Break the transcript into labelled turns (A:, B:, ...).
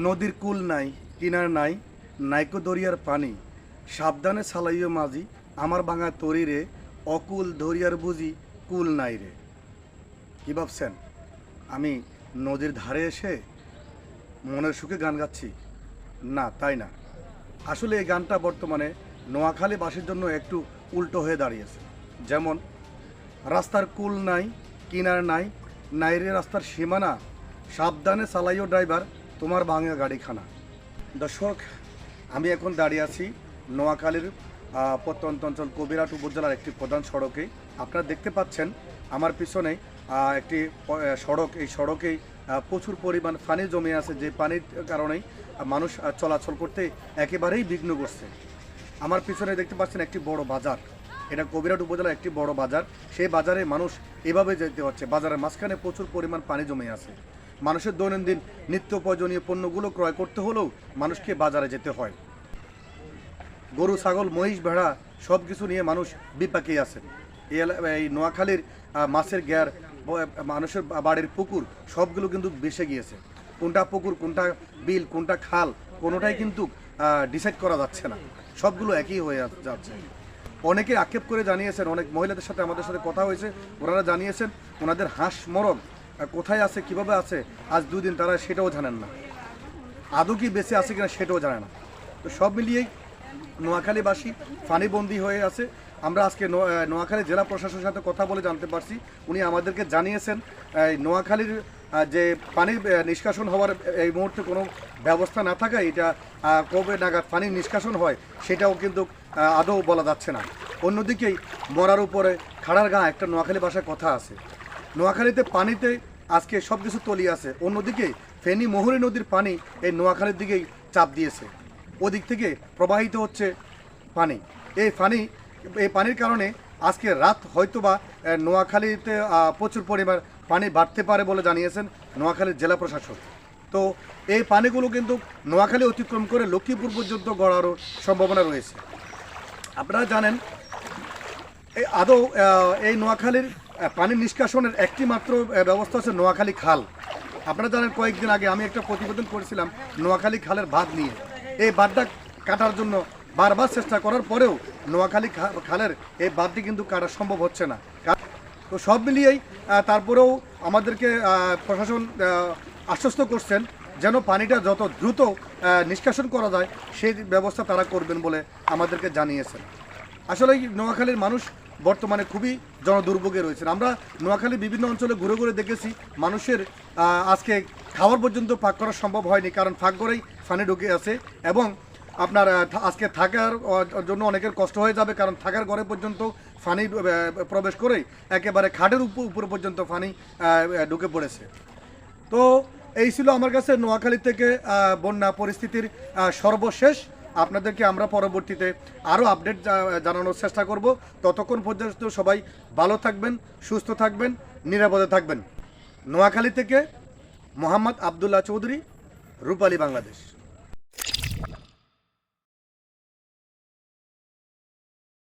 A: নদীর কুল নাই কিনার নাই নাইকো দরিয়ার পানি সাবধানে চালাইও মাঝি আমার ভাঙা তরিরে অকুল দরিয়ার বুঝি কুল নাই রে। কি ভাবছেন আমি নদীর ধারে এসে মনের সুখে গান গাচ্ছি? না, তাই না। আসলে এই গানটা বর্তমানে নোয়াখালীবাসীর জন্য একটু উল্টো হয়ে দাঁড়িয়েছে। যেমন রাস্তার কুল নাই কিনার নাই নাইরে রাস্তার সীমানা সাবধানে চালাইও ড্রাইভার তোমার ভাঙা গাড়িখানা। দর্শক, আমি এখন দাঁড়িয়ে আছি নোয়াখালীর প্রত্যন্ত অঞ্চল কবিরহাট উপজেলার একটি প্রধান সড়কে। আপনারা দেখতে পাচ্ছেন আমার পিছনে একটি সড়ক। এই সড়কেই প্রচুর পরিমাণ পানি জমে আছে, যে পানির কারণেই মানুষ চলাচল করতে একেবারেই বিঘ্ন করছে। আমার পিছনে দেখতে পাচ্ছেন একটি বড় বাজার, এটা কবিরহাট উপজেলার একটি বড় বাজার। সেই বাজারে মানুষ এভাবে যেতে হচ্ছে, বাজারের মাঝখানে প্রচুর পরিমাণ পানি জমে আছে। মানুষের দৈনন্দিন নিত্য প্রয়োজনীয় পণ্যগুলো ক্রয় করতে হলেও মানুষকে বাজারে যেতে হয়। গরু ছাগল মহিষ ভেড়া সব কিছু নিয়ে মানুষ বিপাকে আছে। এই নোয়াখালীর মাছের গ্যার, মানুষের বাড়ির পুকুর সবগুলো কিন্তু বেসে গিয়েছে। কোনটা পুকুর কোনটা বিল কোনটা খাল কোনোটাই কিন্তু ডিসাইড করা যাচ্ছে না, সবগুলো একই হয়ে যাচ্ছে। অনেকে আক্ষেপ করে জানিয়েছেন, অনেক মহিলাদের সাথে আমাদের সাথে কথা হয়েছে, ওনারা জানিয়েছেন ওনাদের হাঁস মরগ কোথায় আছে কিভাবে আছে আজ 2 দিন তারা সেটাও জানেন না, আদৌ কি বেঁচে আছে কিনা সেটাও জানে না। তো সব মিলিয়েই নোয়াখালীবাসী পানিবন্দী হয়ে আছে। আমরা আজকে নোয়াখালী জেলা প্রশাসনের সাথে কথা বলে জানতে পারছি, উনি আমাদেরকে জানিয়েছেন নোয়াখালীর যে পানি নিষ্কাশন হওয়ার এই মুহূর্তে কোনো ব্যবস্থা না থাকায় এটা কবে নাগাদ পানি নিষ্কাশন হয় সেটাও কিন্তু আদৌ বলা যাচ্ছে না। অন্যদিকেই মরার উপরে খাড়ার গা একটা নোয়াখালী ভাষায় কথা আছে। নোয়াখালীতে পানিতে আজকে সব কিছু তলিয়ে আছে, অন্যদিকে ফেনী মহুরী নদীর পানি এই নোয়াখালীর দিকেই চাপ দিয়েছে, ওদিক থেকে প্রবাহিত হচ্ছে পানি। এই পানির কারণে আজকে রাত হয়তোবা নোয়াখালীতে প্রচুর পরিমাণ পানি বাড়তে পারে বলে জানিয়েছেন নোয়াখালীর জেলা প্রশাসক। তো এই পানিগুলো কিন্তু নোয়াখালী অতিক্রম করে লক্ষ্মীপুর পর্যন্ত গড়ারও সম্ভাবনা রয়েছে। আপনারা জানেন এই নোয়াখালীর পানি নিষ্কাশনের একটি মাত্র ব্যবস্থা হচ্ছে নোয়াখালী খাল। আপনারা জানেন কয়েকদিন আগে আমি একটা প্রতিবেদন করেছিলাম নোয়াখালী খালের বাঁধ নিয়ে। এই বাঁধটা কাটার জন্য বারবার চেষ্টা করার পরেও নোয়াখালী খালের এই বাঁধটি কিন্তু কাটা সম্ভব হচ্ছে না। তো সব মিলিয়েই তারপরেও আমাদেরকে প্রশাসন আশ্বস্ত করছেন যেন পানিটা যত দ্রুত নিষ্কাশন করা যায় সেই ব্যবস্থা তারা করবেন বলে আমাদেরকে জানিয়েছেন। আসলে নোয়াখালীর মানুষ বর্তমানে খুবই জনদুর্ভোগে রয়েছেন। আমরা নোয়াখালীর বিভিন্ন অঞ্চলে ঘুরে ঘুরে দেখেছি মানুষের আজকে খাওয়ার পর্যন্ত পাক করা সম্ভব হয়নি, কারণ ফাঁক করেই পানি ঢুকে আছে। এবং আপনার আজকে থাকার জন্য অনেকের কষ্ট হয়ে যাবে, কারণ থাকার ঘরে পর্যন্ত পানি প্রবেশ করেই একেবারে খাটের উপর পর্যন্ত পানি ঢুকে পড়েছে। তো এই ছিল আমার কাছে নোয়াখালী থেকে বন্যা পরিস্থিতির সর্বশেষ। আপনাদেরকে আমরা পরবর্তীতে আরও আপডেট জানানোর চেষ্টা করব। ততক্ষণ পর্যন্ত সবাই ভালো থাকবেন, সুস্থ থাকবেন, নিরাপদে থাকবেন। নোয়াখালী থেকে মোহাম্মদ আবদুল্লাহ চৌধুরী, রূপালী বাংলাদেশ।